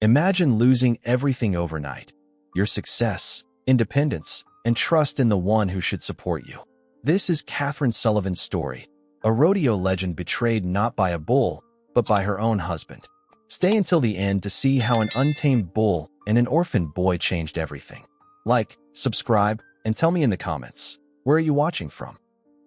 Imagine losing everything overnight: your success, independence, and trust in the one who should support you. This is Catherine Sullivan's story, a rodeo legend betrayed not by a bull, but by her own husband. Stay until the end to see how an untamed bull and an orphaned boy changed everything. Like, subscribe, and tell me in the comments, where are you watching from?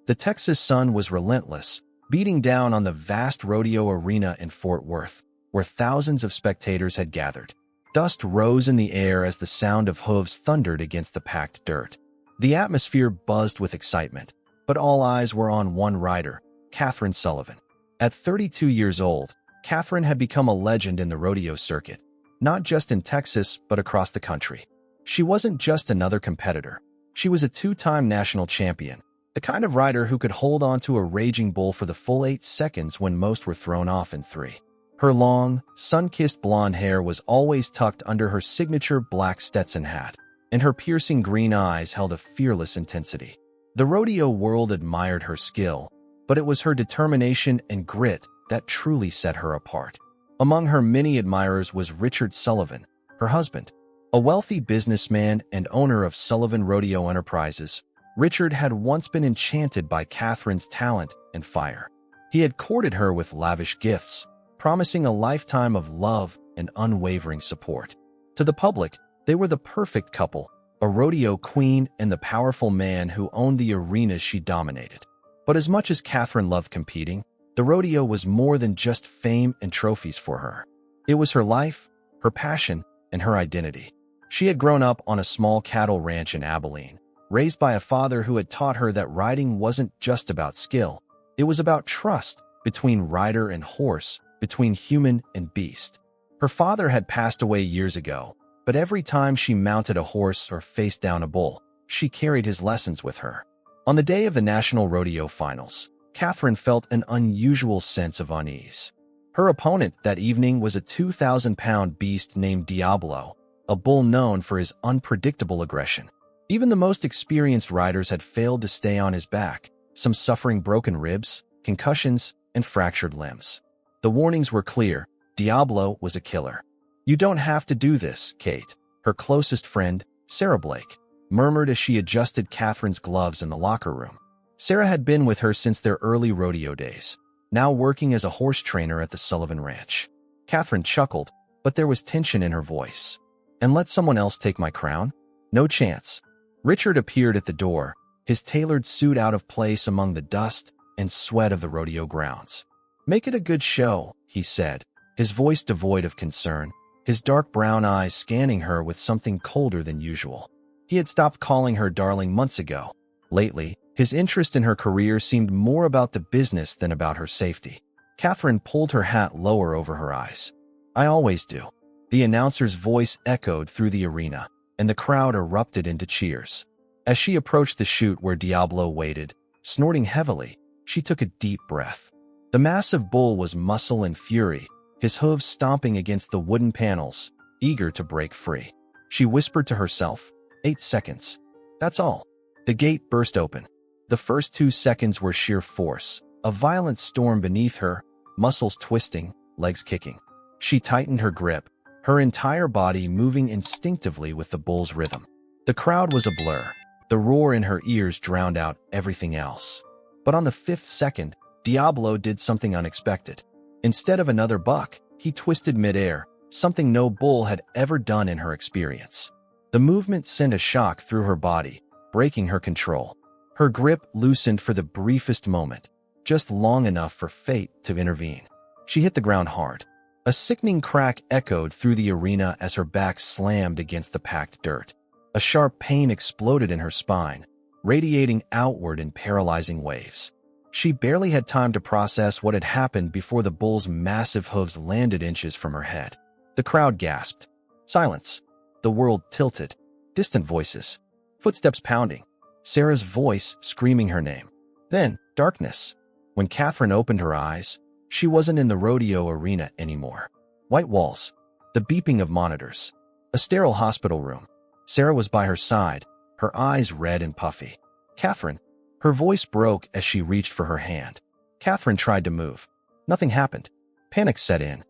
The Texas sun was relentless, beating down on the vast rodeo arena in Fort Worth, where thousands of spectators had gathered. Dust rose in the air as the sound of hooves thundered against the packed dirt. The atmosphere buzzed with excitement, but all eyes were on one rider, Catherine Sullivan. At 32 years old, Catherine had become a legend in the rodeo circuit, not just in Texas but across the country. She wasn't just another competitor. She was a two-time national champion, the kind of rider who could hold on to a raging bull for the full 8 seconds when most were thrown off in 3. Her long, sun-kissed blonde hair was always tucked under her signature black Stetson hat, and her piercing green eyes held a fearless intensity. The rodeo world admired her skill, but it was her determination and grit that truly set her apart. Among her many admirers was Richard Sullivan, her husband. A wealthy businessman and owner of Sullivan Rodeo Enterprises, Richard had once been enchanted by Catherine's talent and fire. He had courted her with lavish gifts, promising a lifetime of love and unwavering support. To the public, they were the perfect couple, a rodeo queen and the powerful man who owned the arenas she dominated. But as much as Catherine loved competing, the rodeo was more than just fame and trophies for her. It was her life, her passion, and her identity. She had grown up on a small cattle ranch in Abilene, raised by a father who had taught her that riding wasn't just about skill. It was about trust between rider and horse, between human and beast. Her father had passed away years ago, but every time she mounted a horse or faced down a bull, she carried his lessons with her. On the day of the National Rodeo Finals, Catherine felt an unusual sense of unease. Her opponent that evening was a 2,000-pound beast named Diablo, a bull known for his unpredictable aggression. Even the most experienced riders had failed to stay on his back, some suffering broken ribs, concussions, and fractured limbs. The warnings were clear: Diablo was a killer. "You don't have to do this, Kate," her closest friend, Sarah Blake, murmured as she adjusted Catherine's gloves in the locker room. Sarah had been with her since their early rodeo days, now working as a horse trainer at the Sullivan Ranch. Catherine chuckled, but there was tension in her voice. "And let someone else take my crown? No chance." Richard appeared at the door, his tailored suit out of place among the dust and sweat of the rodeo grounds. "Make it a good show," he said, his voice devoid of concern, his dark brown eyes scanning her with something colder than usual. He had stopped calling her darling months ago. Lately, his interest in her career seemed more about the business than about her safety. Catherine pulled her hat lower over her eyes. "I always do." The announcer's voice echoed through the arena, and the crowd erupted into cheers. As she approached the chute where Diablo waited, snorting heavily, she took a deep breath. The massive bull was muscle and fury, his hooves stomping against the wooden panels, eager to break free. She whispered to herself, 8 seconds. That's all. The gate burst open. The first 2 seconds were sheer force, a violent storm beneath her, muscles twisting, legs kicking. She tightened her grip, her entire body moving instinctively with the bull's rhythm. The crowd was a blur. The roar in her ears drowned out everything else. But on the 5th second, Diablo did something unexpected. Instead of another buck, he twisted midair, something no bull had ever done in her experience. The movement sent a shock through her body, breaking her control. Her grip loosened for the briefest moment, just long enough for fate to intervene. She hit the ground hard. A sickening crack echoed through the arena as her back slammed against the packed dirt. A sharp pain exploded in her spine, radiating outward in paralyzing waves. She barely had time to process what had happened before the bull's massive hooves landed inches from her head. The crowd gasped. Silence. The world tilted. Distant voices. Footsteps pounding. Sarah's voice screaming her name. Then, darkness. When Catherine opened her eyes, she wasn't in the rodeo arena anymore. White walls. The beeping of monitors. A sterile hospital room. Sarah was by her side, her eyes red and puffy. Catherine. Her voice broke as she reached for her hand. Catherine tried to move. Nothing happened. Panic set in.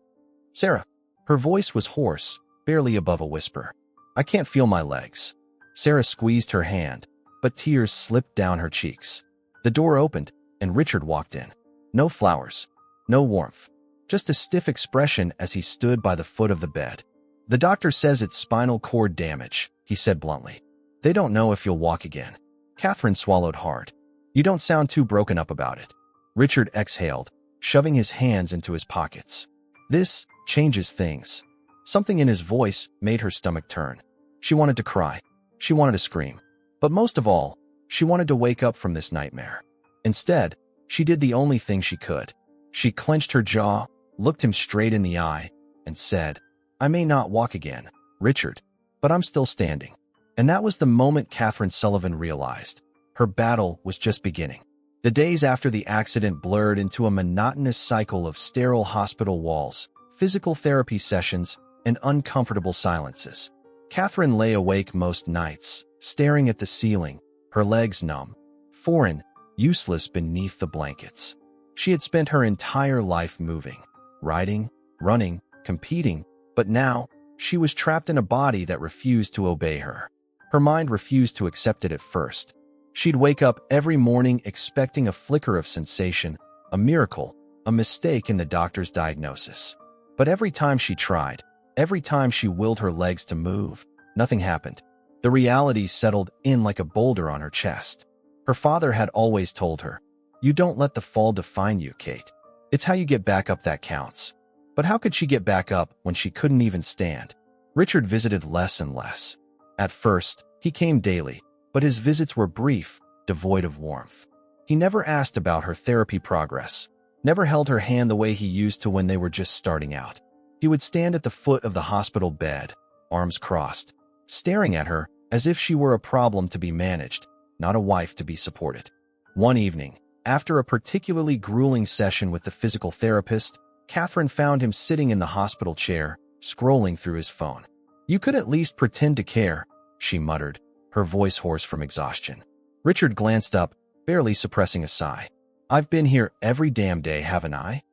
Sarah. Her voice was hoarse, barely above a whisper. I can't feel my legs. Sarah squeezed her hand, but tears slipped down her cheeks. The door opened, and Richard walked in. No flowers, no warmth, just a stiff expression as he stood by the foot of the bed. The doctor says it's spinal cord damage, he said bluntly. They don't know if you'll walk again. Catherine swallowed hard. You don't sound too broken up about it. Richard exhaled, shoving his hands into his pockets. This changes things. Something in his voice made her stomach turn. She wanted to cry. She wanted to scream. But most of all, she wanted to wake up from this nightmare. Instead, she did the only thing she could. She clenched her jaw, looked him straight in the eye, and said, I may not walk again, Richard, but I'm still standing. And that was the moment Catherine Sullivan realized. Her battle was just beginning. The days after the accident blurred into a monotonous cycle of sterile hospital walls, physical therapy sessions, and uncomfortable silences. Catherine lay awake most nights, staring at the ceiling, her legs numb, foreign, useless beneath the blankets. She had spent her entire life moving, riding, running, competing, but now she was trapped in a body that refused to obey her. Her mind refused to accept it at first. She'd wake up every morning expecting a flicker of sensation, a miracle, a mistake in the doctor's diagnosis. But every time she tried, every time she willed her legs to move, nothing happened. The reality settled in like a boulder on her chest. Her father had always told her, You don't let the fall define you, Kate. It's how you get back up that counts. But how could she get back up when she couldn't even stand? Richard visited less and less. At first, he came daily, but his visits were brief, devoid of warmth. He never asked about her therapy progress, never held her hand the way he used to when they were just starting out. He would stand at the foot of the hospital bed, arms crossed, staring at her as if she were a problem to be managed, not a wife to be supported. One evening, after a particularly grueling session with the physical therapist, Catherine found him sitting in the hospital chair, scrolling through his phone. You could at least pretend to care, she muttered, her voice hoarse from exhaustion. Richard glanced up, barely suppressing a sigh. I've been here every damn day, haven't I?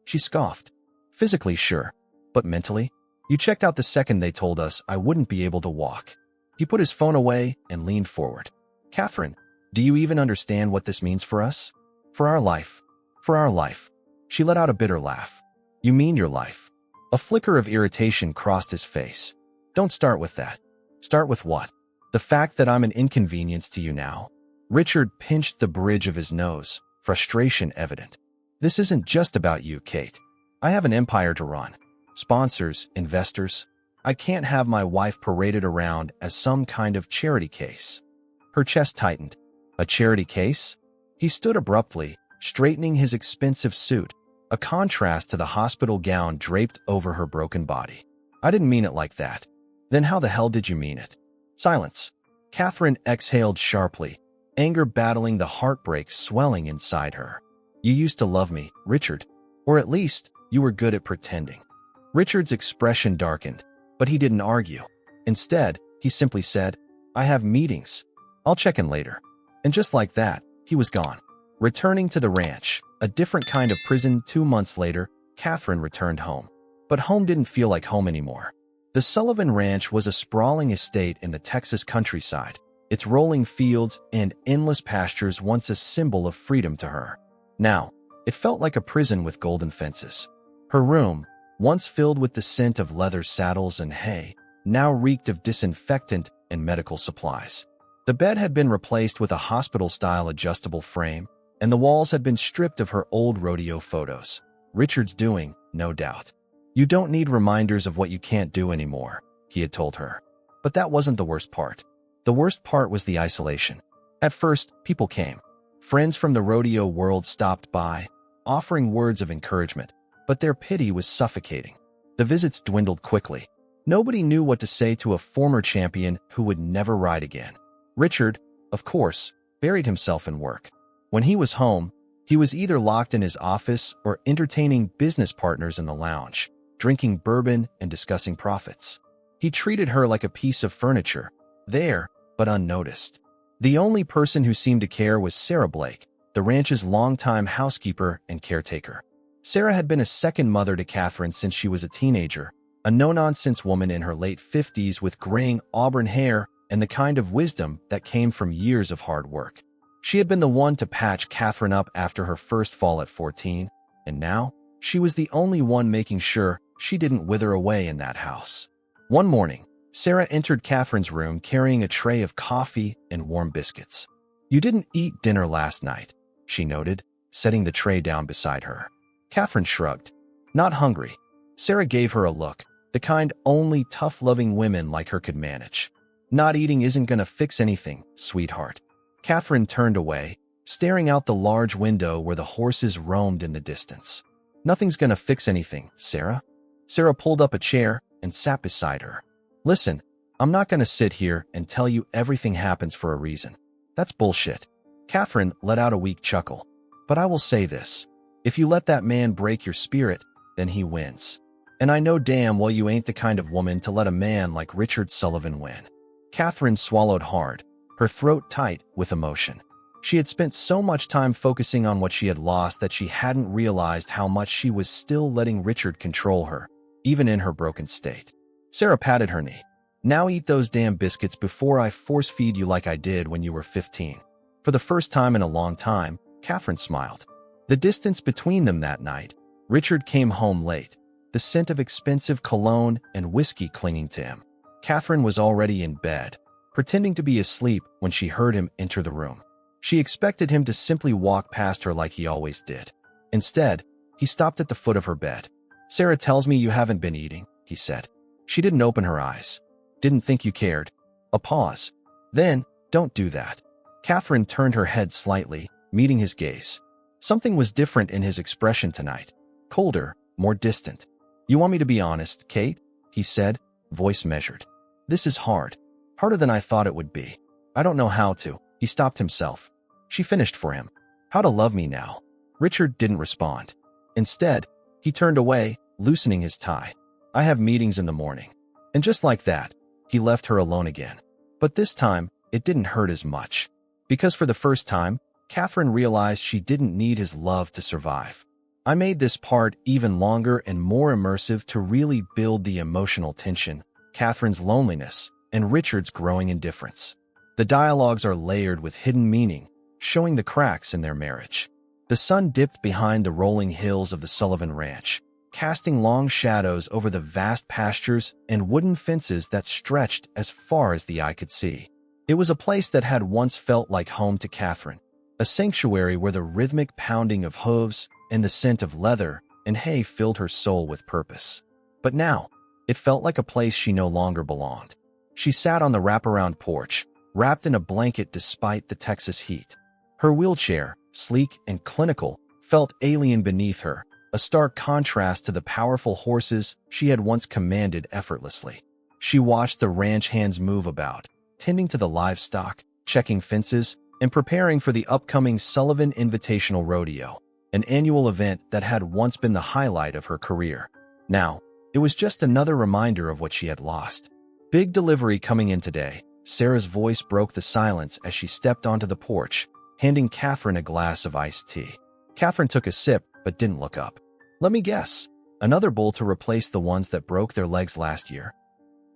She scoffed. Physically, sure, but mentally? You checked out the second they told us I wouldn't be able to walk. He put his phone away and leaned forward. Catherine, do you even understand what this means for us? For our life. For our life. She let out a bitter laugh. You mean your life? A flicker of irritation crossed his face. Don't start with that. Start with what? The fact that I'm an inconvenience to you now? Richard pinched the bridge of his nose, frustration evident. This isn't just about you, Kate. I have an empire to run. Sponsors, investors. I can't have my wife paraded around as some kind of charity case. Her chest tightened. A charity case? He stood abruptly, straightening his expensive suit, a contrast to the hospital gown draped over her broken body. I didn't mean it like that. Then how the hell did you mean it? Silence. Catherine exhaled sharply, anger battling the heartbreak swelling inside her. You used to love me, Richard. Or at least, you were good at pretending. Richard's expression darkened, but he didn't argue. Instead, he simply said, I have meetings. I'll check in later. And just like that, he was gone. Returning to the ranch, a different kind of prison 2 months later, Catherine returned home. But home didn't feel like home anymore. The Sullivan Ranch was a sprawling estate in the Texas countryside, its rolling fields and endless pastures once a symbol of freedom to her. Now, it felt like a prison with golden fences. Her room, once filled with the scent of leather saddles and hay, now reeked of disinfectant and medical supplies. The bed had been replaced with a hospital-style adjustable frame, and the walls had been stripped of her old rodeo photos. Richard's doing, no doubt. You don't need reminders of what you can't do anymore, he had told her. But that wasn't the worst part. The worst part was the isolation. At first, people came. Friends from the rodeo world stopped by, offering words of encouragement, but their pity was suffocating. The visits dwindled quickly. Nobody knew what to say to a former champion who would never ride again. Richard, of course, buried himself in work. When he was home, he was either locked in his office or entertaining business partners in the lounge, drinking bourbon and discussing profits. He treated her like a piece of furniture, there, but unnoticed. The only person who seemed to care was Sarah Blake, the ranch's longtime housekeeper and caretaker. Sarah had been a second mother to Catherine since she was a teenager, a no-nonsense woman in her late 50s with graying auburn hair and the kind of wisdom that came from years of hard work. She had been the one to patch Catherine up after her first fall at 14, and now she was the only one making sure she didn't wither away in that house. One morning, Sarah entered Catherine's room carrying a tray of coffee and warm biscuits. "You didn't eat dinner last night," she noted, setting the tray down beside her. Catherine shrugged. "Not hungry." Sarah gave her a look, the kind only tough-loving women like her could manage. "Not eating isn't gonna fix anything, sweetheart." Catherine turned away, staring out the large window where the horses roamed in the distance. "Nothing's gonna fix anything, Sarah." Sarah pulled up a chair and sat beside her. "Listen, I'm not gonna sit here and tell you everything happens for a reason. That's bullshit." Catherine let out a weak chuckle. "But I will say this. If you let that man break your spirit, then he wins. And I know damn well you ain't the kind of woman to let a man like Richard Sullivan win." Catherine swallowed hard, her throat tight with emotion. She had spent so much time focusing on what she had lost that she hadn't realized how much she was still letting Richard control her, even in her broken state. Sarah patted her knee. "Now eat those damn biscuits before I force-feed you like I did when you were 15. For the first time in a long time, Catherine smiled. The distance between them that night. Richard came home late, the scent of expensive cologne and whiskey clinging to him. Catherine was already in bed, pretending to be asleep when she heard him enter the room. She expected him to simply walk past her like he always did. Instead, he stopped at the foot of her bed. "Sarah tells me you haven't been eating," he said. She didn't open her eyes. "Didn't think you cared." A pause. Then, "Don't do that." Catherine turned her head slightly, meeting his gaze. Something was different in his expression tonight. Colder, more distant. "You want me to be honest, Kate?" he said, voice measured. "This is hard. Harder than I thought it would be. I don't know how to." He stopped himself. She finished for him. "How to love me now." Richard didn't respond. Instead, he turned away, loosening his tie. "I have meetings in the morning." And just like that, he left her alone again. But this time, it didn't hurt as much. Because for the first time, Catherine realized she didn't need his love to survive. I made this part even longer and more immersive to really build the emotional tension, Catherine's loneliness, and Richard's growing indifference. The dialogues are layered with hidden meaning, showing the cracks in their marriage. The sun dipped behind the rolling hills of the Sullivan Ranch, casting long shadows over the vast pastures and wooden fences that stretched as far as the eye could see. It was a place that had once felt like home to Catherine, a sanctuary where the rhythmic pounding of hooves and the scent of leather and hay filled her soul with purpose. But now, it felt like a place she no longer belonged. She sat on the wraparound porch, wrapped in a blanket despite the Texas heat. Her wheelchair, sleek and clinical, felt alien beneath her, a stark contrast to the powerful horses she had once commanded effortlessly. She watched the ranch hands move about, tending to the livestock, checking fences, and preparing for the upcoming Sullivan Invitational Rodeo, an annual event that had once been the highlight of her career. Now, it was just another reminder of what she had lost. "Big delivery coming in today." Sarah's voice broke the silence as she stepped onto the porch, handing Catherine a glass of iced tea. Catherine took a sip but didn't look up. "Let me guess. Another bull to replace the ones that broke their legs last year."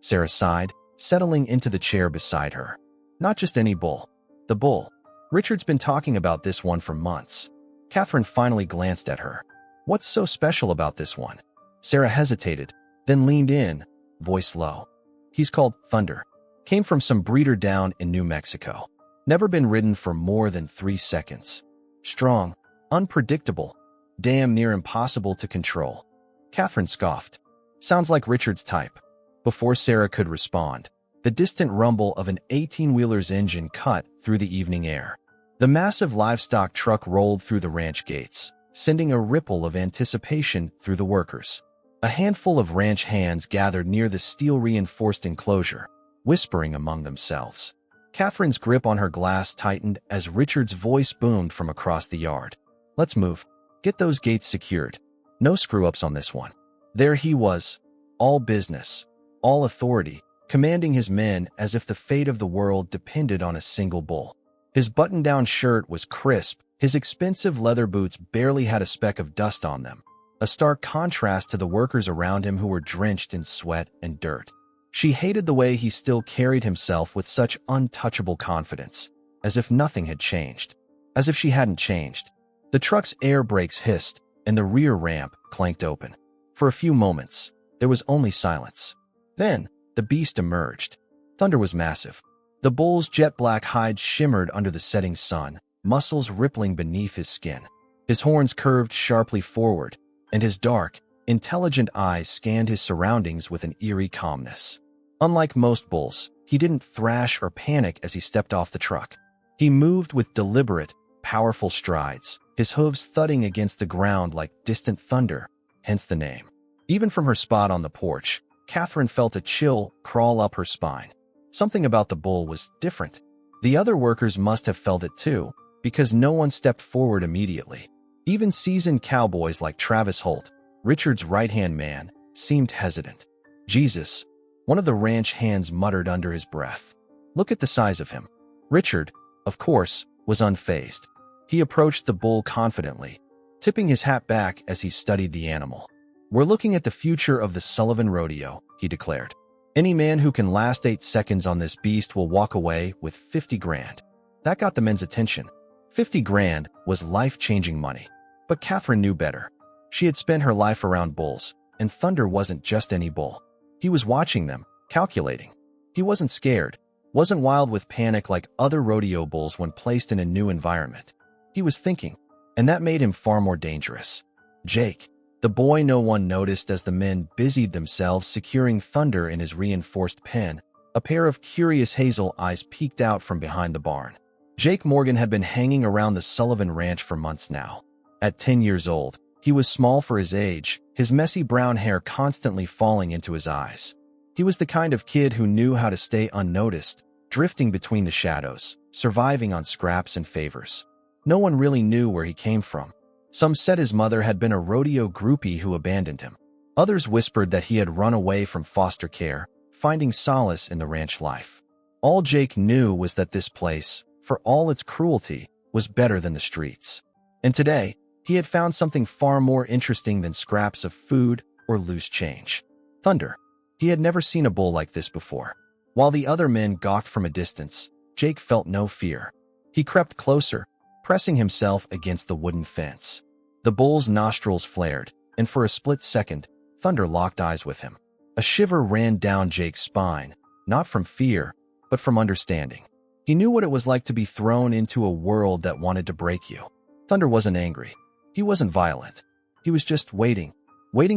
Sarah sighed, settling into the chair beside her. "Not just any bull. The bull. Richard's been talking about this one for months." Catherine finally glanced at her. "What's so special about this one?" Sarah hesitated, then leaned in, voice low. "He's called Thunder. Came from some breeder down in New Mexico. Never been ridden for more than 3 seconds. Strong, unpredictable, damn near impossible to control." Catherine scoffed. "Sounds like Richard's type." Before Sarah could respond, the distant rumble of an 18-wheeler's engine cut through the evening air. The massive livestock truck rolled through the ranch gates, sending a ripple of anticipation through the workers. A handful of ranch hands gathered near the steel-reinforced enclosure, whispering among themselves. Catherine's grip on her glass tightened as Richard's voice boomed from across the yard. "Let's move. Get those gates secured. No screw-ups on this one." There he was, all business, all authority, commanding his men as if the fate of the world depended on a single bull. His button-down shirt was crisp, his expensive leather boots barely had a speck of dust on them, a stark contrast to the workers around him who were drenched in sweat and dirt. She hated the way he still carried himself with such untouchable confidence, as if nothing had changed, as if she hadn't changed. The truck's air brakes hissed, and the rear ramp clanked open. For a few moments, there was only silence. Then, the beast emerged. Thunder was massive. The bull's jet-black hide shimmered under the setting sun, muscles rippling beneath his skin. His horns curved sharply forward, and his dark, intelligent eyes scanned his surroundings with an eerie calmness. Unlike most bulls, he didn't thrash or panic as he stepped off the truck. He moved with deliberate, powerful strides, his hooves thudding against the ground like distant thunder, hence the name. Even from her spot on the porch, Catherine felt a chill crawl up her spine. Something about the bull was different. The other workers must have felt it too, because no one stepped forward immediately. Even seasoned cowboys like Travis Holt, Richard's right-hand man, seemed hesitant. Jesus, one of the ranch hands muttered under his breath. Look at the size of him. Richard, of course, was unfazed. He approached the bull confidently, tipping his hat back as he studied the animal. We're looking at the future of the Sullivan Rodeo, he declared. Any man who can last 8 seconds on this beast will walk away with 50 grand. That got the men's attention. 50 grand was life-changing money. But Catherine knew better. She had spent her life around bulls, and Thunder wasn't just any bull. He was watching them, calculating. He wasn't scared, wasn't wild with panic like other rodeo bulls when placed in a new environment. He was thinking, and that made him far more dangerous. Jake, the boy no one noticed as the men busied themselves securing Thunder in his reinforced pen, a pair of curious hazel eyes peeked out from behind the barn. Jake Morgan had been hanging around the Sullivan Ranch for months now. At 10 years old, he was small for his age, his messy brown hair constantly falling into his eyes. He was the kind of kid who knew how to stay unnoticed, drifting between the shadows, surviving on scraps and favors. No one really knew where he came from. Some said his mother had been a rodeo groupie who abandoned him. Others whispered that he had run away from foster care, finding solace in the ranch life. All Jake knew was that this place, for all its cruelty, was better than the streets. And today, he had found something far more interesting than scraps of food or loose change. Thunder. He had never seen a bull like this before. While the other men gawked from a distance, Jake felt no fear. He crept closer, pressing himself against the wooden fence. The bull's nostrils flared, and for a split second, Thunder locked eyes with him. A shiver ran down Jake's spine, not from fear, but from understanding. He knew what it was like to be thrown into a world that wanted to break you. Thunder wasn't angry. He wasn't violent. He was just waiting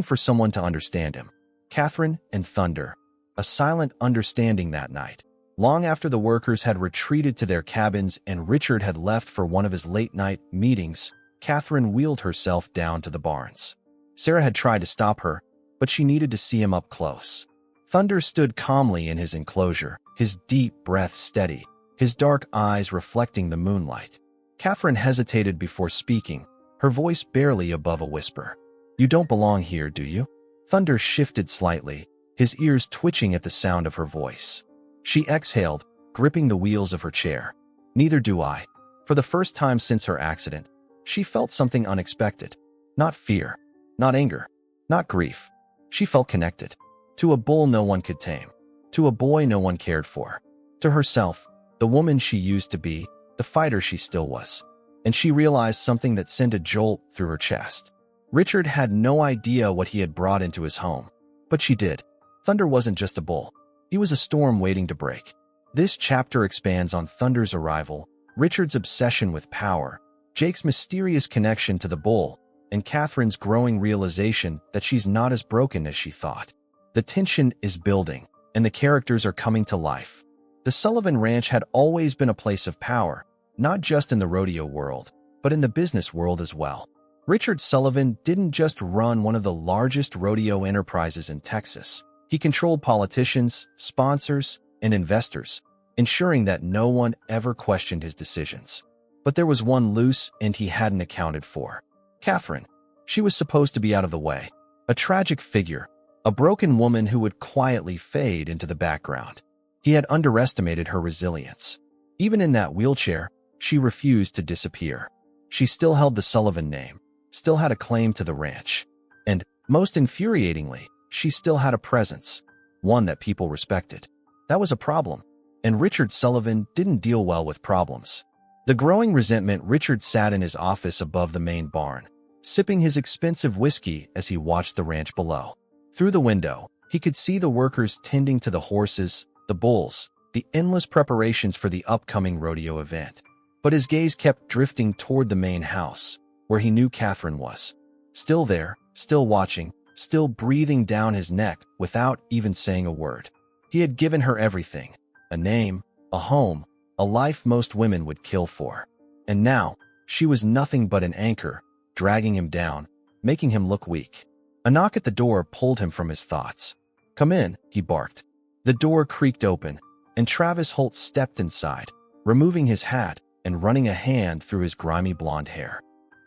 for someone to understand him. Catherine and Thunder. A silent understanding that night. Long after the workers had retreated to their cabins and Richard had left for one of his late-night meetings, Catherine wheeled herself down to the barns. Sarah had tried to stop her, but she needed to see him up close. Thunder stood calmly in his enclosure, his deep breath steady, his dark eyes reflecting the moonlight. Catherine hesitated before speaking, her voice barely above a whisper. You don't belong here, do you? Thunder shifted slightly, his ears twitching at the sound of her voice. She exhaled, gripping the wheels of her chair. Neither do I. For the first time since her accident, she felt something unexpected. Not fear, not anger, not grief. She felt connected. To a bull no one could tame. To a boy no one cared for. To herself, the woman she used to be, the fighter she still was. And she realized something that sent a jolt through her chest. Richard had no idea what he had brought into his home. But she did. Thunder wasn't just a bull. He was a storm waiting to break. This chapter expands on Thunder's arrival, Richard's obsession with power, Jake's mysterious connection to the bull, and Catherine's growing realization that she's not as broken as she thought. The tension is building, and the characters are coming to life. The Sullivan Ranch had always been a place of power, not just in the rodeo world, but in the business world as well. Richard Sullivan didn't just run one of the largest rodeo enterprises in Texas. He controlled politicians, sponsors, and investors, ensuring that no one ever questioned his decisions. But there was one loose end he hadn't accounted for. Catherine. She was supposed to be out of the way. A tragic figure, a broken woman who would quietly fade into the background. He had underestimated her resilience. Even in that wheelchair, she refused to disappear. She still held the Sullivan name, still had a claim to the ranch. Most infuriatingly, she still had a presence, one that people respected. That was a problem, and Richard Sullivan didn't deal well with problems. The growing resentment. Richard sat in his office above the main barn, sipping his expensive whiskey as he watched the ranch below. Through the window, he could see the workers tending to the horses, the bulls, the endless preparations for the upcoming rodeo event. But his gaze kept drifting toward the main house, where he knew Catherine was. Still there, still watching, still breathing down his neck without even saying a word. He had given her everything: a name, a home, a life most women would kill for. And now, she was nothing but an anchor, dragging him down, making him look weak. A knock at the door pulled him from his thoughts. "Come in," he barked. The door creaked open, and Travis Holt stepped inside, removing his hat and running a hand through his grimy blonde hair.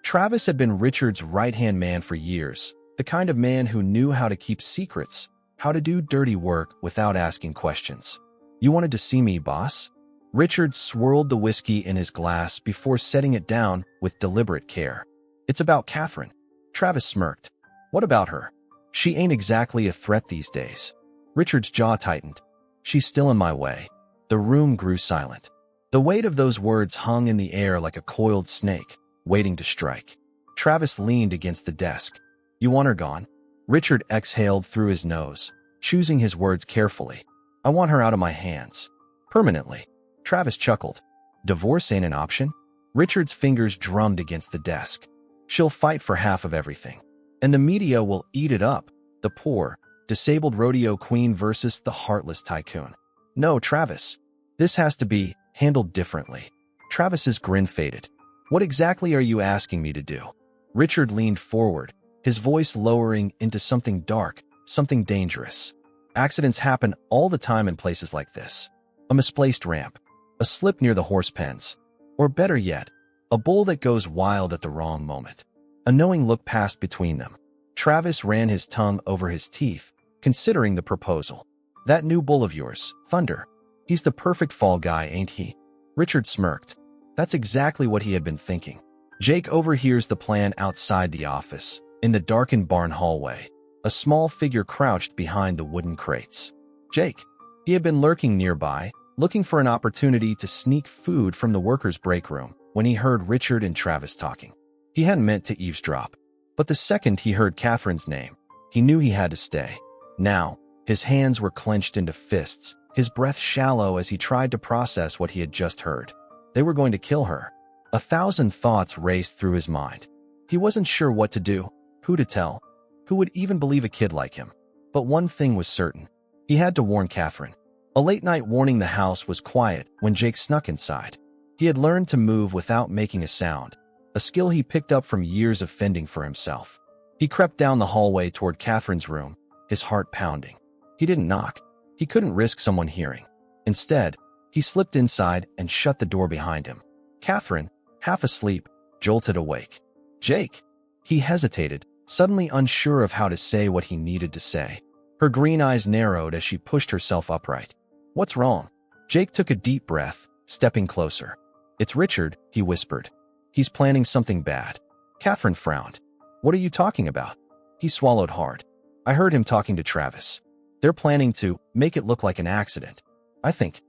Travis had been Richard's right-hand man for years, the kind of man who knew how to keep secrets, how to do dirty work without asking questions. "You wanted to see me, boss?" Richard swirled the whiskey in his glass before setting it down with deliberate care. "It's about Catherine." Travis smirked. "What about her?" "She ain't exactly a threat these days." Richard's jaw tightened. "She's still in my way." The room grew silent. The weight of those words hung in the air like a coiled snake, waiting to strike. Travis leaned against the desk. "You want her gone?" Richard exhaled through his nose, choosing his words carefully. "I want her out of my hands. Permanently." Travis chuckled. "Divorce ain't an option?" Richard's fingers drummed against the desk. "She'll fight for half of everything. And the media will eat it up. The poor, disabled rodeo queen versus the heartless tycoon. No, Travis. This has to be handled differently." Travis's grin faded. "What exactly are you asking me to do?" Richard leaned forward, his voice lowering into something dark, something dangerous. "Accidents happen all the time in places like this. A misplaced ramp, a slip near the horse pens, or better yet, a bull that goes wild at the wrong moment." A knowing look passed between them. Travis ran his tongue over his teeth, considering the proposal. "That new bull of yours, Thunder, he's the perfect fall guy, ain't he?" Richard smirked. That's exactly what he had been thinking. Jake overhears the plan outside the office, in the darkened barn hallway. A small figure crouched behind the wooden crates. Jake. He had been lurking nearby, looking for an opportunity to sneak food from the workers' break room, when he heard Richard and Travis talking. He hadn't meant to eavesdrop, but the second he heard Catherine's name, he knew he had to stay. Now, his hands were clenched into fists, his breath shallow as he tried to process what he had just heard. They were going to kill her. 1,000 thoughts raced through his mind. He wasn't sure what to do, who to tell, who would even believe a kid like him. But one thing was certain. He had to warn Catherine. A late-night warning. The house was quiet when Jake snuck inside. He had learned to move without making a sound, a skill he picked up from years of fending for himself. He crept down the hallway toward Catherine's room, his heart pounding. He didn't knock. He couldn't risk someone hearing. Instead, he slipped inside and shut the door behind him. Catherine, half asleep, jolted awake. "Jake!" He hesitated, suddenly unsure of how to say what he needed to say. Her green eyes narrowed as she pushed herself upright. "What's wrong?" Jake took a deep breath, stepping closer. "It's Richard," he whispered. "He's planning something bad." Catherine frowned. "What are you talking about?" He swallowed hard. "I heard him talking to Travis. They're planning to make it look like an accident. I think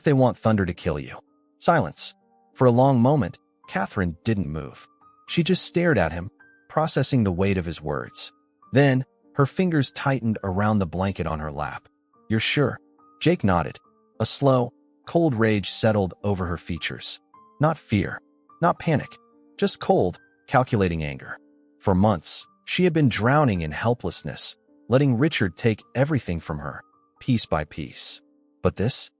they want Thunder to kill you." Silence. For a long moment, Catherine didn't move. She just stared at him, processing the weight of his words. Then, her fingers tightened around the blanket on her lap. "You're sure?" Jake nodded. A slow, cold rage settled over her features. Not fear, not panic, just cold, calculating anger. For months, she had been drowning in helplessness, letting Richard take everything from her, piece by piece. But this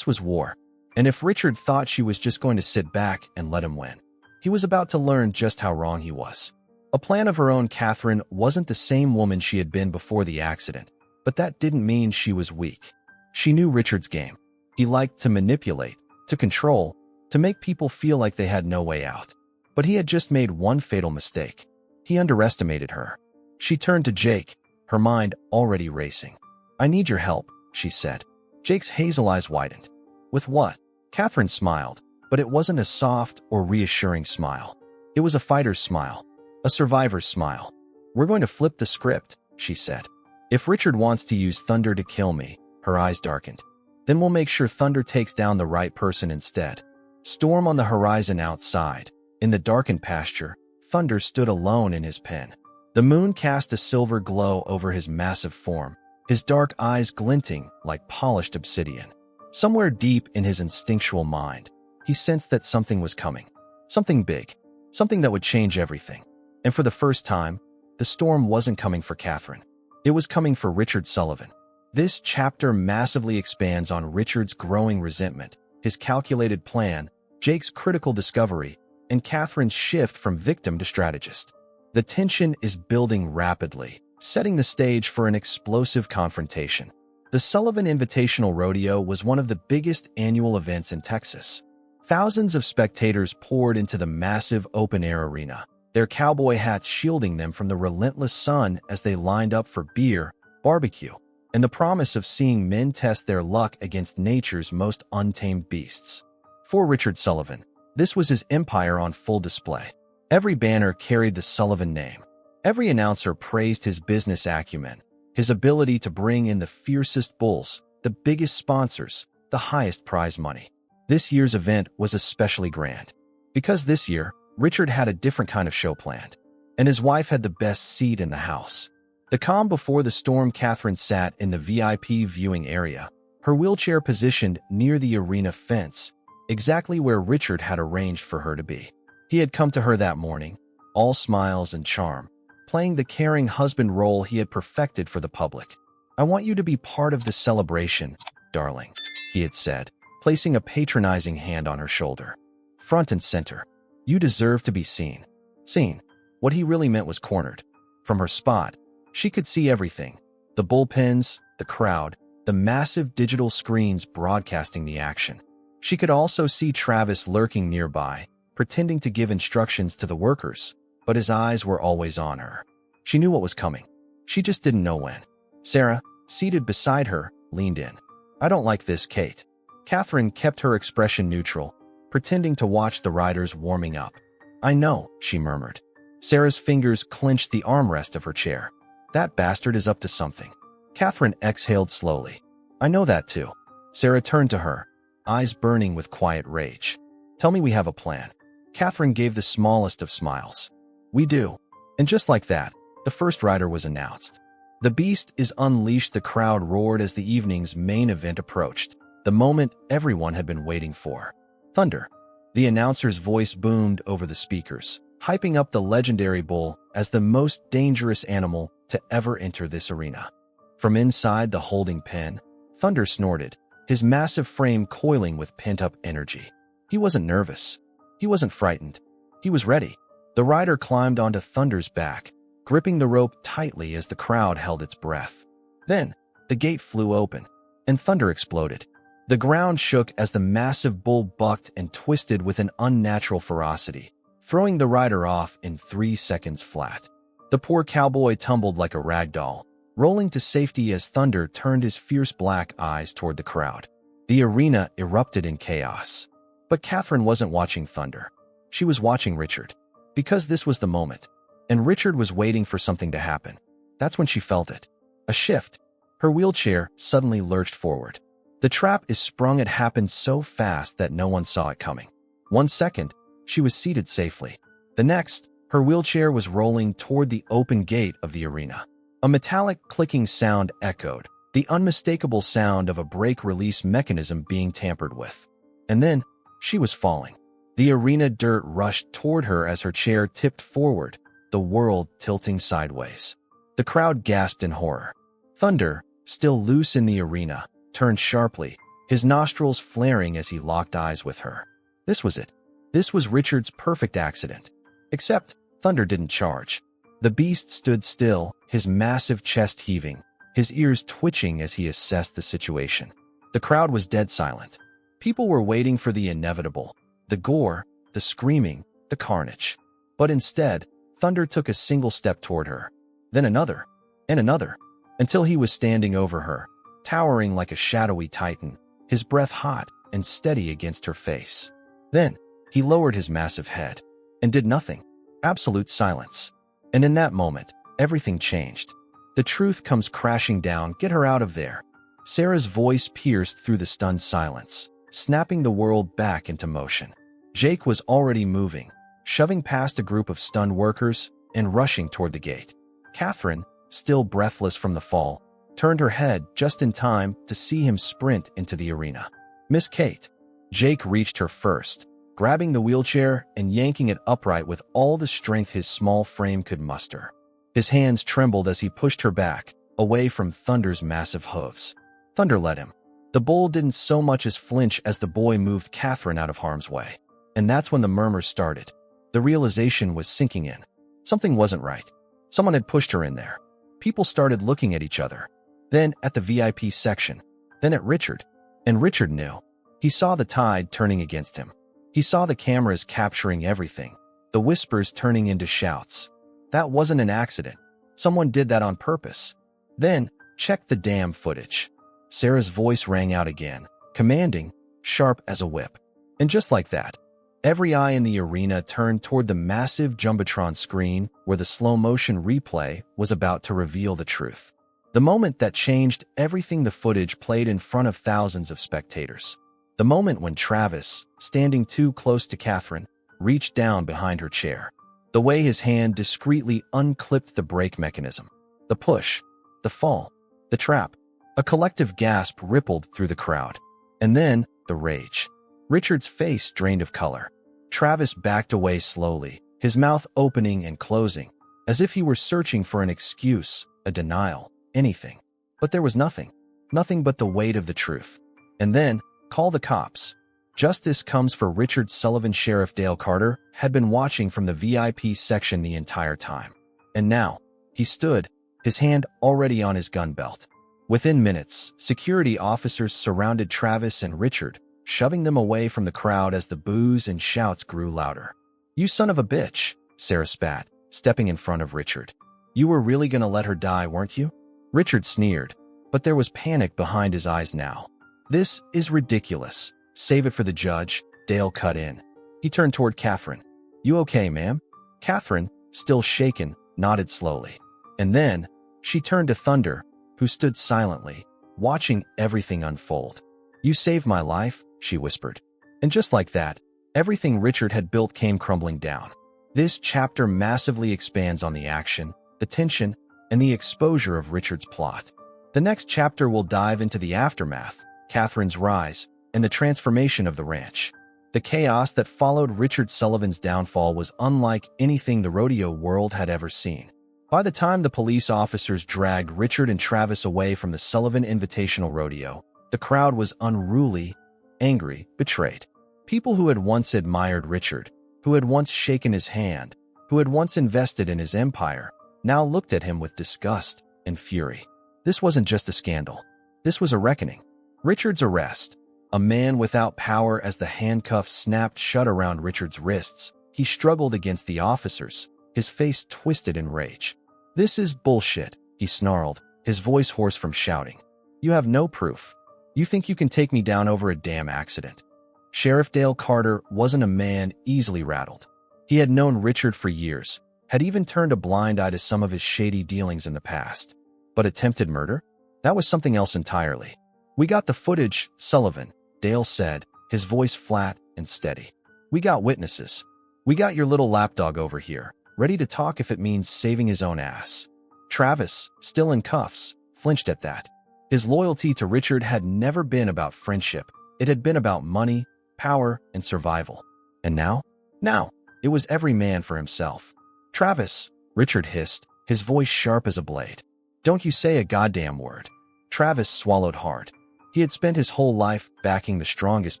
was war. And if Richard thought she was just going to sit back and let him win, he was about to learn just how wrong he was. A plan of her own. Catherine wasn't the same woman she had been before the accident, but that didn't mean she was weak. She knew Richard's game. He liked to manipulate, to control, to make people feel like they had no way out. But he had just made one fatal mistake. He underestimated her. She turned to Jake, her mind already racing. "I need your help," she said. Jake's hazel eyes widened. "With what?" Catherine smiled, but it wasn't a soft or reassuring smile. It was a fighter's smile, a survivor's smile. We're going to flip the script, she said. If Richard wants to use thunder to kill me, her eyes darkened, then we'll make sure thunder takes down the right person instead. Storm on the horizon outside. In the darkened pasture, Thunder stood alone in his pen. The moon cast a silver glow over his massive form, his dark eyes glinting like polished obsidian. Somewhere deep in his instinctual mind, he sensed that something was coming. Something big. Something that would change everything. And for the first time, the storm wasn't coming for Catherine. It was coming for Richard Sullivan. This chapter massively expands on Richard's growing resentment, his calculated plan, Jake's critical discovery, and Catherine's shift from victim to strategist. The tension is building rapidly, setting the stage for an explosive confrontation. The Sullivan Invitational Rodeo was one of the biggest annual events in Texas. Thousands of spectators poured into the massive open-air arena, their cowboy hats shielding them from the relentless sun as they lined up for beer, barbecue, and the promise of seeing men test their luck against nature's most untamed beasts. For Richard Sullivan, this was his empire on full display. Every banner carried the Sullivan name. Every announcer praised his business acumen, his ability to bring in the fiercest bulls, the biggest sponsors, the highest prize money. This year's event was especially grand, because this year, Richard had a different kind of show planned, and his wife had the best seat in the house. The calm before the storm, Catherine sat in the VIP viewing area, her wheelchair positioned near the arena fence, exactly where Richard had arranged for her to be. He had come to her that morning, all smiles and charm, playing the caring husband role he had perfected for the public. "I want you to be part of the celebration, darling," he had said, placing a patronizing hand on her shoulder. "Front and center. You deserve to be seen." Seen. What he really meant was cornered. From her spot, she could see everything. The bullpens, the crowd, the massive digital screens broadcasting the action. She could also see Travis lurking nearby, pretending to give instructions to the workers, but his eyes were always on her. She knew what was coming. She just didn't know when. Sarah, seated beside her, leaned in. "I don't like this, Kate." Catherine kept her expression neutral, pretending to watch the riders warming up. "I know," she murmured. Sarah's fingers clenched the armrest of her chair. "That bastard is up to something." Catherine exhaled slowly. "I know that too." Sarah turned to her, eyes burning with quiet rage. "Tell me we have a plan." Catherine gave the smallest of smiles. "We do." And just like that, the first rider was announced. "The beast is unleashed," the crowd roared as the evening's main event approached, the moment everyone had been waiting for. "Thunder." The announcer's voice boomed over the speakers, hyping up the legendary bull as the most dangerous animal to ever enter this arena. From inside the holding pen, Thunder snorted, his massive frame coiling with pent-up energy. He wasn't nervous. He wasn't frightened. He was ready. The rider climbed onto Thunder's back, gripping the rope tightly as the crowd held its breath. Then, the gate flew open, and Thunder exploded. The ground shook as the massive bull bucked and twisted with an unnatural ferocity, throwing the rider off in 3 seconds flat. The poor cowboy tumbled like a rag doll, rolling to safety as Thunder turned his fierce black eyes toward the crowd. The arena erupted in chaos. But Catherine wasn't watching Thunder. She was watching Richard. Because this was the moment, and Richard was waiting for something to happen. That's when she felt it. A shift. Her wheelchair suddenly lurched forward. The trap is sprung. It happened so fast that no one saw it coming. 1 second, she was seated safely. The next, her wheelchair was rolling toward the open gate of the arena. A metallic clicking sound echoed, the unmistakable sound of a brake release mechanism being tampered with. And then, she was falling. The arena dirt rushed toward her as her chair tipped forward, the world tilting sideways. The crowd gasped in horror. Thunder, still loose in the arena, turned sharply, his nostrils flaring as he locked eyes with her. This was it. This was Richard's perfect accident. Except, Thunder didn't charge. The beast stood still, his massive chest heaving, his ears twitching as he assessed the situation. The crowd was dead silent. People were waiting for the inevitable, the gore, the screaming, the carnage. But instead, Thunder took a single step toward her, then another, and another, until he was standing over her, towering like a shadowy titan, his breath hot and steady against her face. Then, he lowered his massive head and did nothing. Absolute silence. And in that moment, everything changed. The truth comes crashing down. Get her out of there. Sarah's voice pierced through the stunned silence, snapping the world back into motion. Jake was already moving, shoving past a group of stunned workers and rushing toward the gate. Catherine, still breathless from the fall, turned her head just in time to see him sprint into the arena. "Miss Kate." Jake reached her first, grabbing the wheelchair and yanking it upright with all the strength his small frame could muster. His hands trembled as he pushed her back, away from Thunder's massive hooves. Thunder led him. The bull didn't so much as flinch as the boy moved Catherine out of harm's way. And that's when the murmurs started. The realization was sinking in. Something wasn't right. Someone had pushed her in there. People started looking at each other. Then at the VIP section. Then at Richard. And Richard knew. He saw the tide turning against him. He saw the cameras capturing everything, the whispers turning into shouts. That wasn't an accident. Someone did that on purpose. Then, check the damn footage. Sarah's voice rang out again, commanding, sharp as a whip. And just like that, every eye in the arena turned toward the massive Jumbotron screen where the slow-motion replay was about to reveal the truth. The moment that changed everything. The footage played in front of thousands of spectators. The moment when Travis, standing too close to Catherine, reached down behind her chair. The way his hand discreetly unclipped the brake mechanism. The push, the fall, the trap. A collective gasp rippled through the crowd. And then, the rage. Richard's face drained of color. Travis backed away slowly, his mouth opening and closing, as if he were searching for an excuse, a denial, anything. But there was nothing. Nothing but the weight of the truth. And then, call the cops. Justice comes for Richard Sullivan. Sheriff Dale Carter had been watching from the VIP section the entire time. And now, he stood, his hand already on his gun belt. Within minutes, security officers surrounded Travis and Richard, shoving them away from the crowd as the boos and shouts grew louder. "You son of a bitch," Sarah spat, stepping in front of Richard. "You were really gonna let her die, weren't you?" Richard sneered, but there was panic behind his eyes now. "This is ridiculous. Save it for the judge," Dale cut in. He turned toward Catherine. "You okay, ma'am?" Catherine, still shaken, nodded slowly. And then, she turned to Thunder, who stood silently, watching everything unfold. "You saved my life," she whispered. And just like that, everything Richard had built came crumbling down. This chapter massively expands on the action, the tension, and the exposure of Richard's plot. The next chapter will dive into the aftermath, Catherine's rise, and the transformation of the ranch. The chaos that followed Richard Sullivan's downfall was unlike anything the rodeo world had ever seen. By the time the police officers dragged Richard and Travis away from the Sullivan Invitational Rodeo, the crowd was unruly, angry, betrayed. People who had once admired Richard, who had once shaken his hand, who had once invested in his empire, now looked at him with disgust and fury. This wasn't just a scandal. This was a reckoning. Richard's arrest, a man without power. As the handcuffs snapped shut around Richard's wrists, he struggled against the officers, his face twisted in rage. "This is bullshit," he snarled, his voice hoarse from shouting. "You have no proof. You think you can take me down over a damn accident." Sheriff Dale Carter wasn't a man easily rattled. He had known Richard for years, had even turned a blind eye to some of his shady dealings in the past. But attempted murder? That was something else entirely. "We got the footage, Sullivan," Dale said, his voice flat and steady. "We got witnesses. We got your little lapdog over here, ready to talk if it means saving his own ass." Travis, still in cuffs, flinched at that. His loyalty to Richard had never been about friendship. It had been about money, power, and survival. And now? Now, it was every man for himself. "Travis," Richard hissed, his voice sharp as a blade. "Don't you say a goddamn word." Travis swallowed hard. He had spent his whole life backing the strongest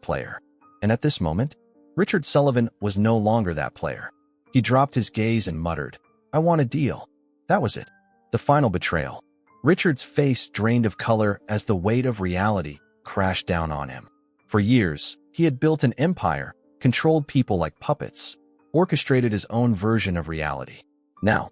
player. And at this moment, Richard Sullivan was no longer that player. He dropped his gaze and muttered, "I want a deal." That was it. The final betrayal. Richard's face drained of color as the weight of reality crashed down on him. For years, he had built an empire, controlled people like puppets, orchestrated his own version of reality. Now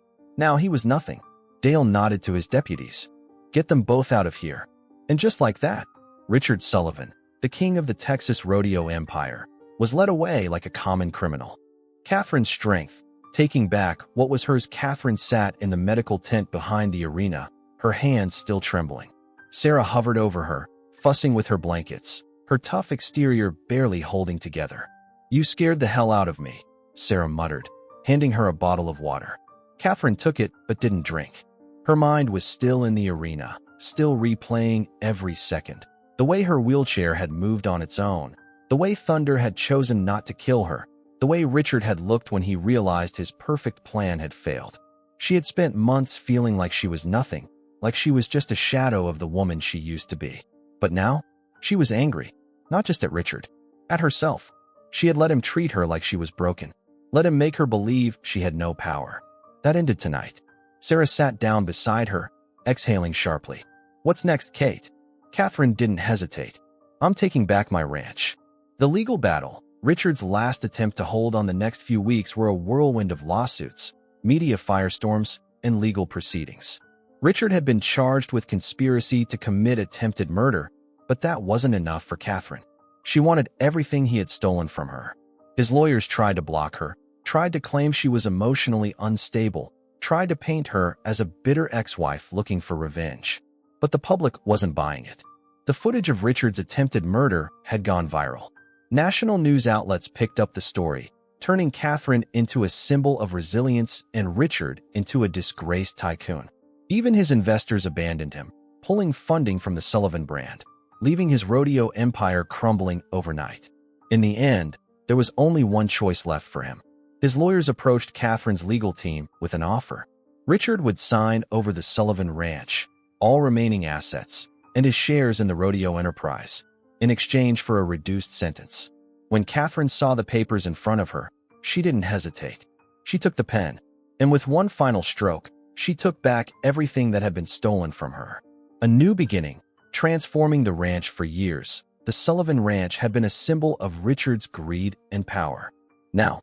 he was nothing. Dale nodded to his deputies. "Get them both out of here." And just like that, Richard Sullivan, the king of the Texas rodeo empire, was led away like a common criminal. Catherine's strength, Taking back what was hers, Catherine sat in the medical tent behind the arena, her hands still trembling. Sarah hovered over her, fussing with her blankets, her tough exterior barely holding together. "You scared the hell out of me," Sarah muttered, handing her a bottle of water. Catherine took it but didn't drink. Her mind was still in the arena, still replaying every second. The way her wheelchair had moved on its own, the way Thunder had chosen not to kill her, the way Richard had looked when he realized his perfect plan had failed. She had spent months feeling like she was nothing, like she was just a shadow of the woman she used to be. But now, she was angry, not just at Richard, at herself. She had let him treat her like she was broken, let him make her believe she had no power. That ended tonight. Sarah sat down beside her, exhaling sharply. "What's next, Kate?" Catherine didn't hesitate. "I'm taking back my ranch." The legal battle, Richard's last attempt to hold on the next few weeks, were a whirlwind of lawsuits, media firestorms, and legal proceedings. Richard had been charged with conspiracy to commit attempted murder, but that wasn't enough for Catherine. She wanted everything he had stolen from her. His lawyers tried to block her, tried to claim she was emotionally unstable, tried to paint her as a bitter ex-wife looking for revenge. But the public wasn't buying it. The footage of Richard's attempted murder had gone viral. National news outlets picked up the story, turning Catherine into a symbol of resilience and Richard into a disgraced tycoon. Even his investors abandoned him, pulling funding from the Sullivan brand, leaving his rodeo empire crumbling overnight. In the end, there was only one choice left for him. His lawyers approached Catherine's legal team with an offer. Richard would sign over the Sullivan Ranch, all remaining assets, and his shares in the rodeo enterprise, in exchange for a reduced sentence. When Catherine saw the papers in front of her, she didn't hesitate. She took the pen, and with one final stroke, she took back everything that had been stolen from her. A new beginning, transforming the ranch. For years, the Sullivan Ranch had been a symbol of Richard's greed and power. Now,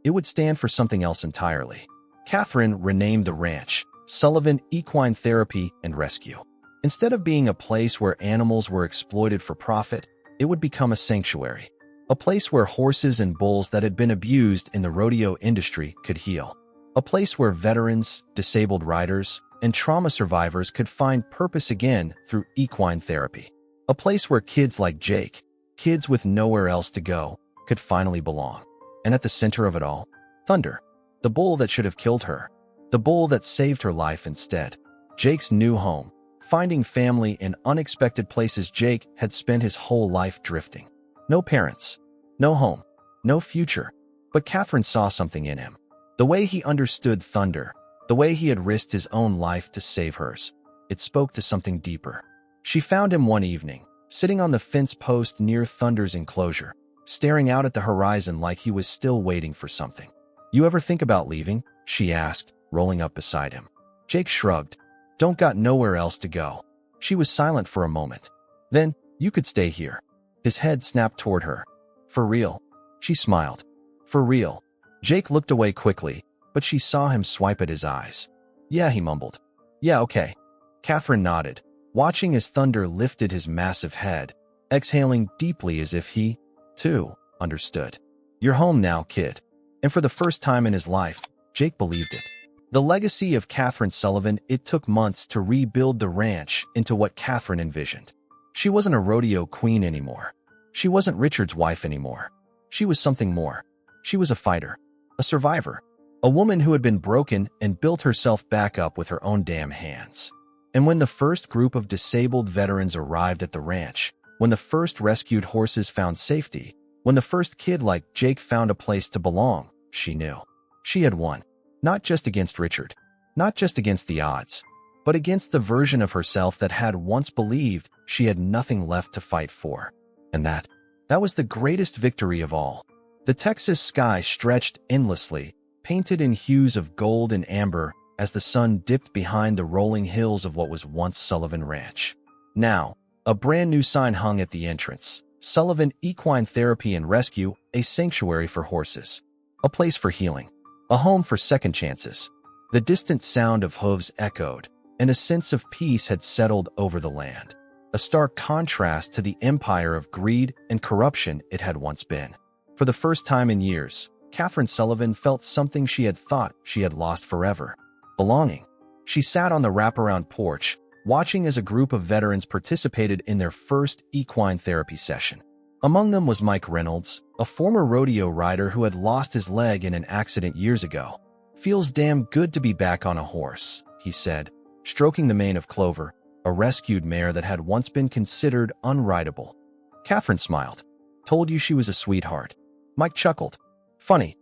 it would stand for something else entirely. Catherine renamed the ranch Sullivan Equine Therapy and Rescue. Instead of being a place where animals were exploited for profit, it would become a sanctuary, a place where horses and bulls that had been abused in the rodeo industry could heal, a place where veterans, disabled riders, and trauma survivors could find purpose again through equine therapy, a place where kids like Jake, kids with nowhere else to go, could finally belong. And at the center of it all, Thunder, the bull that should have killed her, the bull that saved her life instead. Jake's new home, finding family in unexpected places. Jake had spent his whole life drifting. No parents, no home, no future. But Catherine saw something in him. The way he understood Thunder, the way he had risked his own life to save hers. It spoke to something deeper. She found him one evening, sitting on the fence post near Thunder's enclosure, staring out at the horizon like he was still waiting for something. "You ever think about leaving?" she asked, rolling up beside him. Jake shrugged. "Don't got nowhere else to go." She was silent for a moment. "Then, you could stay here." His head snapped toward her. "For real?" She smiled. "For real." Jake looked away quickly, but she saw him swipe at his eyes. "Yeah," he mumbled. "Yeah, okay." Catherine nodded, watching as Thunder lifted his massive head, exhaling deeply as if he, too, understood. "You're home now, kid." And for the first time in his life, Jake believed it. The legacy of Catherine Sullivan. It took months to rebuild the ranch into what Catherine envisioned. She wasn't a rodeo queen anymore. She wasn't Richard's wife anymore. She was something more. She was a fighter, a survivor, a woman who had been broken and built herself back up with her own damn hands. And when the first group of disabled veterans arrived at the ranch, when the first rescued horses found safety, when the first kid like Jake found a place to belong, she knew. She had won. Not just against Richard, not just against the odds, but against the version of herself that had once believed she had nothing left to fight for. And that was the greatest victory of all. The Texas sky stretched endlessly, painted in hues of gold and amber as the sun dipped behind the rolling hills of what was once Sullivan Ranch. Now, a brand new sign hung at the entrance. Sullivan Equine Therapy and Rescue, a sanctuary for horses. A place for healing. A home for second chances. The distant sound of hooves echoed, and a sense of peace had settled over the land. A stark contrast to the empire of greed and corruption it had once been. For the first time in years, Catherine Sullivan felt something she had thought she had lost forever: belonging. She sat on the wraparound porch, watching as a group of veterans participated in their first equine therapy session. Among them was Mike Reynolds, a former rodeo rider who had lost his leg in an accident years ago. "Feels damn good to be back on a horse," he said, stroking the mane of Clover, a rescued mare that had once been considered unrideable. Catherine smiled. "Told you she was a sweetheart." Mike chuckled. "Funny.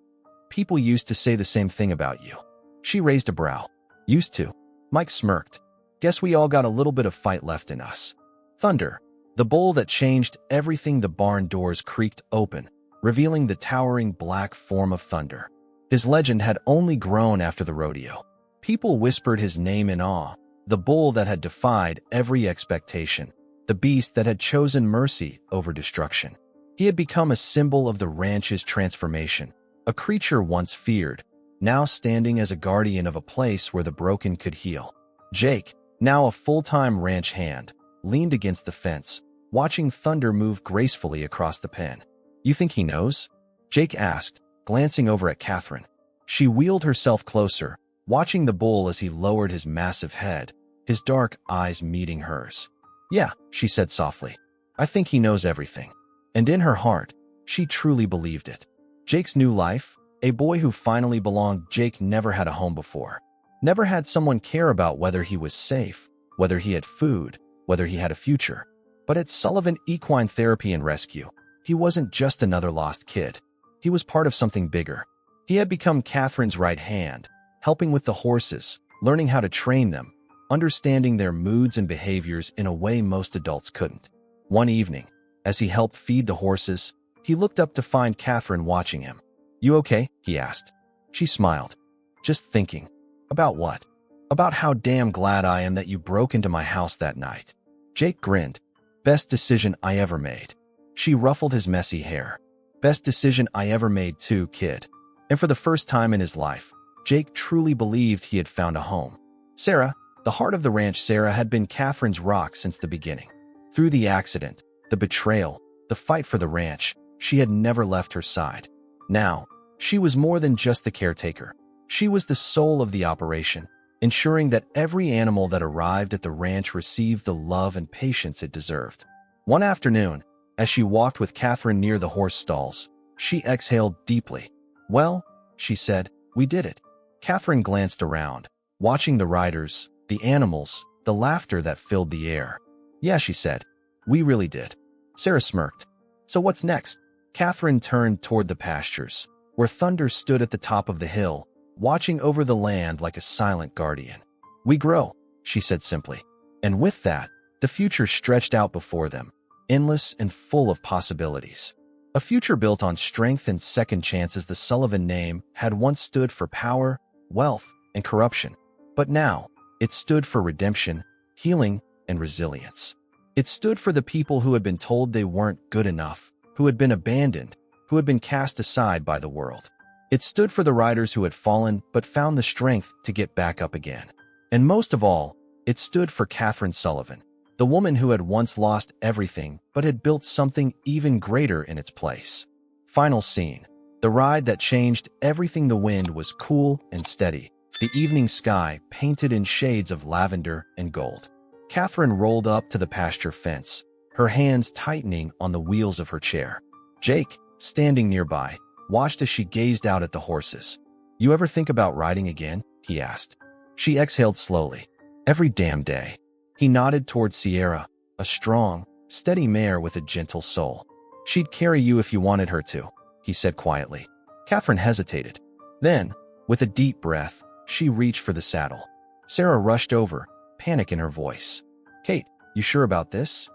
People used to say the same thing about you." She raised a brow. "Used to?" Mike smirked. "Guess we all got a little bit of fight left in us." Thunder. The bull that changed everything. The barn doors creaked open, revealing the towering black form of Thunder. His legend had only grown after the rodeo. People whispered his name in awe, the bull that had defied every expectation, the beast that had chosen mercy over destruction. He had become a symbol of the ranch's transformation, a creature once feared, now standing as a guardian of a place where the broken could heal. Jake, now a full-time ranch hand, leaned against the fence, watching Thunder move gracefully across the pen. "You think he knows?" Jake asked, glancing over at Catherine. She wheeled herself closer, watching the bull as he lowered his massive head, his dark eyes meeting hers. "Yeah," she said softly. "I think he knows everything." And in her heart, she truly believed it. Jake's new life, a boy who finally belonged. Jake never had a home before. Never had someone care about whether he was safe, whether he had food, whether he had a future. But at Sullivan Equine Therapy and Rescue, he wasn't just another lost kid. He was part of something bigger. He had become Catherine's right hand, helping with the horses, learning how to train them, understanding their moods and behaviors in a way most adults couldn't. One evening, as he helped feed the horses, he looked up to find Catherine watching him. "You okay?" he asked. She smiled. "Just thinking." "About what?" "About how damn glad I am that you broke into my house that night." Jake grinned. "Best decision I ever made." She ruffled his messy hair. "Best decision I ever made too, kid." And for the first time in his life, Jake truly believed he had found a home. Sarah, the heart of the ranch. Sarah had been Catherine's rock since the beginning. Through the accident, the betrayal, the fight for the ranch, she had never left her side. Now, she was more than just the caretaker. She was the soul of the operation, ensuring that every animal that arrived at the ranch received the love and patience it deserved. One afternoon, as she walked with Catherine near the horse stalls, she exhaled deeply. "Well," she said, "we did it." Catherine glanced around, watching the riders, the animals, the laughter that filled the air. "Yeah," she said, "we really did." Sarah smirked. "So what's next?" Catherine turned toward the pastures, where Thunder stood at the top of the hill, watching over the land like a silent guardian. "We grow," she said simply. And with that, the future stretched out before them, endless and full of possibilities. A future built on strength and second chances. The Sullivan name had once stood for power, wealth, and corruption, but now it stood for redemption, healing, and resilience. It stood for the people who had been told they weren't good enough, who had been abandoned, who had been cast aside by the world. It stood for the riders who had fallen but found the strength to get back up again. And most of all, it stood for Catherine Sullivan, the woman who had once lost everything but had built something even greater in its place. Final scene. The ride that changed everything. The wind was cool and steady, the evening sky painted in shades of lavender and gold. Catherine rolled up to the pasture fence, her hands tightening on the wheels of her chair. Jake, standing nearby, watched as she gazed out at the horses. "You ever think about riding again?" he asked. She exhaled slowly. "Every damn day." He nodded toward Sierra, a strong, steady mare with a gentle soul. "She'd carry you if you wanted her to," he said quietly. Catherine hesitated. Then, with a deep breath, she reached for the saddle. Sarah rushed over, panic in her voice. "Kate, you sure about this?"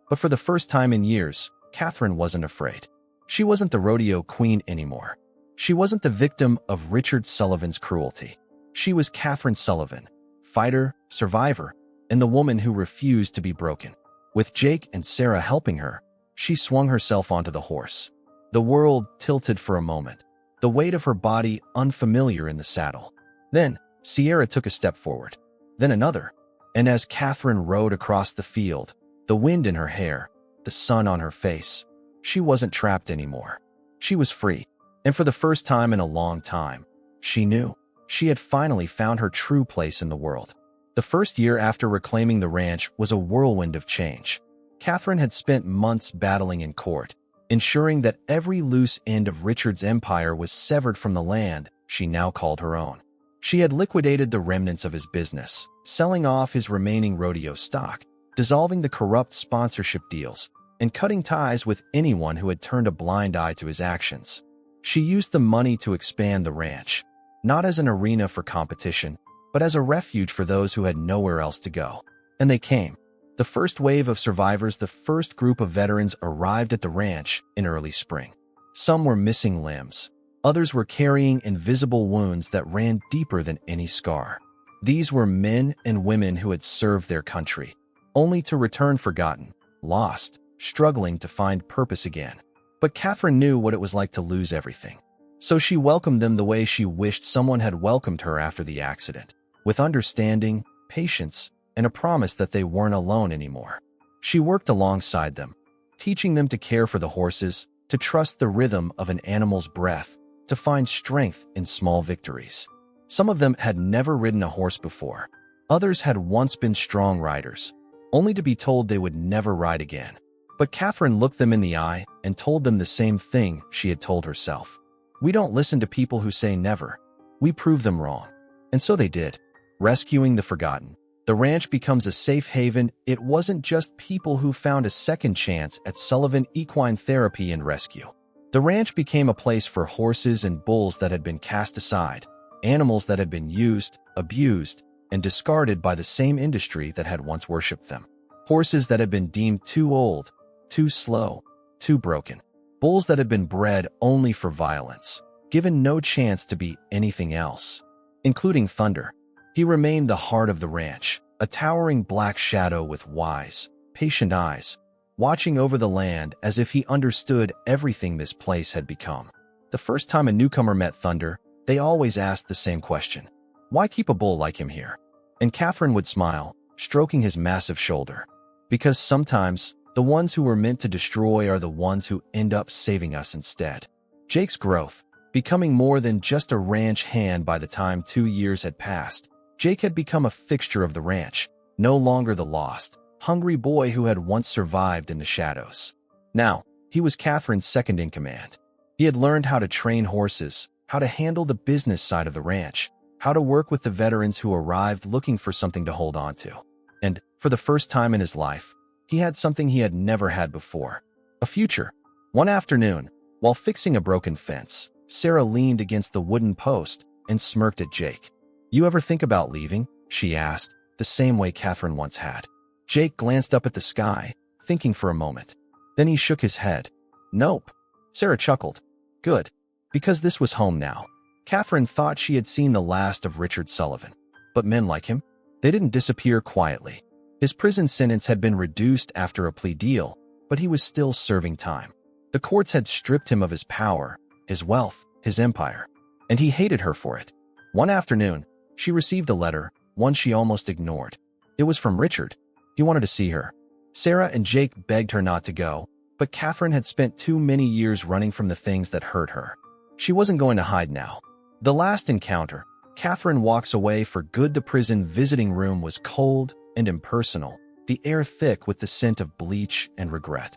But for the first time in years, Catherine wasn't afraid. She wasn't the rodeo queen anymore. She wasn't the victim of Richard Sullivan's cruelty. She was Catherine Sullivan, fighter, survivor, and the woman who refused to be broken. With Jake and Sarah helping her, she swung herself onto the horse. The world tilted for a moment, the weight of her body unfamiliar in the saddle. Then, Sierra took a step forward, then another, and as Catherine rode across the field, the wind in her hair, the sun on her face, she wasn't trapped anymore. She was free. And for the first time in a long time, she knew she had finally found her true place in the world. The first year after reclaiming the ranch was a whirlwind of change. Catherine had spent months battling in court, ensuring that every loose end of Richard's empire was severed from the land she now called her own. She had liquidated the remnants of his business, selling off his remaining rodeo stock, dissolving the corrupt sponsorship deals, and cutting ties with anyone who had turned a blind eye to his actions. She used the money to expand the ranch, not as an arena for competition, but as a refuge for those who had nowhere else to go. And they came. The first wave of survivors, the first group of veterans, arrived at the ranch in early spring. Some were missing limbs. Others were carrying invisible wounds that ran deeper than any scar. These were men and women who had served their country, only to return forgotten, lost, struggling to find purpose again. But Catherine knew what it was like to lose everything. So she welcomed them the way she wished someone had welcomed her after the accident, with understanding, patience, and a promise that they weren't alone anymore. She worked alongside them, teaching them to care for the horses, to trust the rhythm of an animal's breath, to find strength in small victories. Some of them had never ridden a horse before. Others had once been strong riders, only to be told they would never ride again. But Catherine looked them in the eye and told them the same thing she had told herself. We don't listen to people who say never. We prove them wrong. And so they did. Rescuing the forgotten. The ranch becomes a safe haven. It wasn't just people who found a second chance at Sullivan Equine Therapy and Rescue. The ranch became a place for horses and bulls that had been cast aside, animals that had been used, abused, and discarded by the same industry that had once worshipped them. Horses that had been deemed too old, too slow, too broken. Bulls that had been bred only for violence, given no chance to be anything else, including Thunder. He remained the heart of the ranch, a towering black shadow with wise, patient eyes, watching over the land as if he understood everything this place had become. The first time a newcomer met Thunder, they always asked the same question. Why keep a bull like him here? And Catherine would smile, stroking his massive shoulder. Because sometimes, the ones who were meant to destroy are the ones who end up saving us instead. Jake's growth, becoming more than just a ranch hand by the time 2 years had passed. Jake had become a fixture of the ranch, no longer the lost, hungry boy who had once survived in the shadows. Now, he was Catherine's second in command. He had learned how to train horses, how to handle the business side of the ranch, how to work with the veterans who arrived looking for something to hold on to. And, for the first time in his life, he had something he had never had before. A future. One afternoon, while fixing a broken fence, Sarah leaned against the wooden post and smirked at Jake. You ever think about leaving? She asked, the same way Catherine once had. Jake glanced up at the sky, thinking for a moment. Then he shook his head. Nope. Sarah chuckled. Good. Because this was home now. Catherine thought she had seen the last of Richard Sullivan. But men like him? They didn't disappear quietly. His prison sentence had been reduced after a plea deal, but he was still serving time. The courts had stripped him of his power, his wealth, his empire, and he hated her for it. One afternoon, she received a letter, one she almost ignored. It was from Richard. He wanted to see her. Sarah and Jake begged her not to go, but Catherine had spent too many years running from the things that hurt her. She wasn't going to hide now. The last encounter, Catherine walks away for good. The prison visiting room was cold and impersonal, the air thick with the scent of bleach and regret.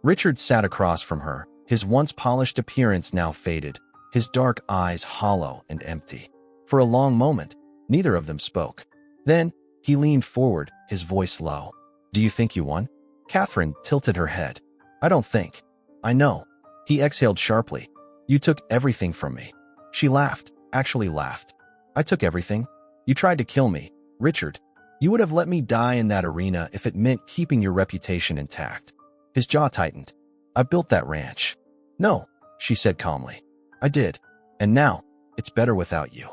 Richard sat across from her, his once polished appearance now faded, his dark eyes hollow and empty. For a long moment, neither of them spoke. Then, he leaned forward, his voice low. Do you think you won? Catherine tilted her head. I don't think. I know. He exhaled sharply. You took everything from me. She laughed, actually laughed. I took everything. You tried to kill me, Richard. You would have let me die in that arena if it meant keeping your reputation intact. His jaw tightened. I built that ranch. No, she said calmly. I did. And now, it's better without you.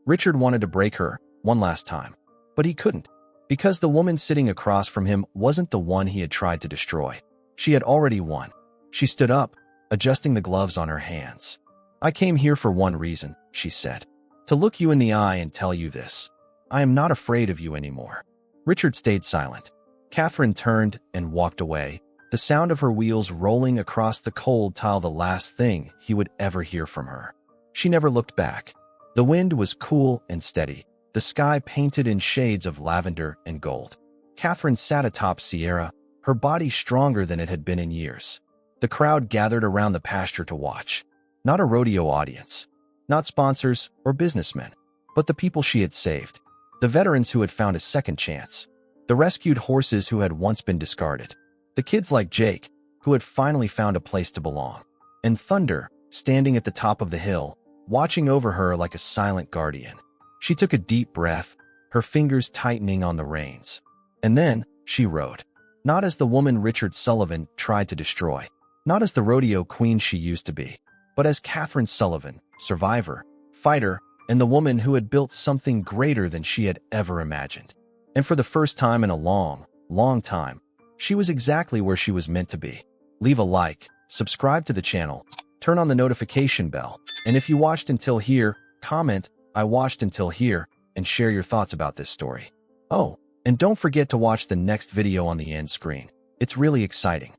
Richard wanted to break her, one last time. But he couldn't. Because the woman sitting across from him wasn't the one he had tried to destroy. She had already won. She stood up, adjusting the gloves on her hands. I came here for one reason, she said. To look you in the eye and tell you this. I am not afraid of you anymore. Richard stayed silent. Catherine turned and walked away, the sound of her wheels rolling across the cold tile the last thing he would ever hear from her. She never looked back. The wind was cool and steady, the sky painted in shades of lavender and gold. Catherine sat atop Sierra, her body stronger than it had been in years. The crowd gathered around the pasture to watch. Not a rodeo audience, not sponsors or businessmen, but the people she had saved, the veterans who had found a second chance, the rescued horses who had once been discarded, the kids like Jake, who had finally found a place to belong, and Thunder, standing at the top of the hill, watching over her like a silent guardian. She took a deep breath, her fingers tightening on the reins. And then she rode. Not as the woman Richard Sullivan tried to destroy, not as the rodeo queen she used to be, but as Catherine Sullivan, survivor, fighter, and the woman who had built something greater than she had ever imagined. And for the first time in a long, long time, she was exactly where she was meant to be. Leave a like, subscribe to the channel, turn on the notification bell, and if you watched until here, comment, "I watched until here," and share your thoughts about this story. Oh, and don't forget to watch the next video on the end screen. It's really exciting.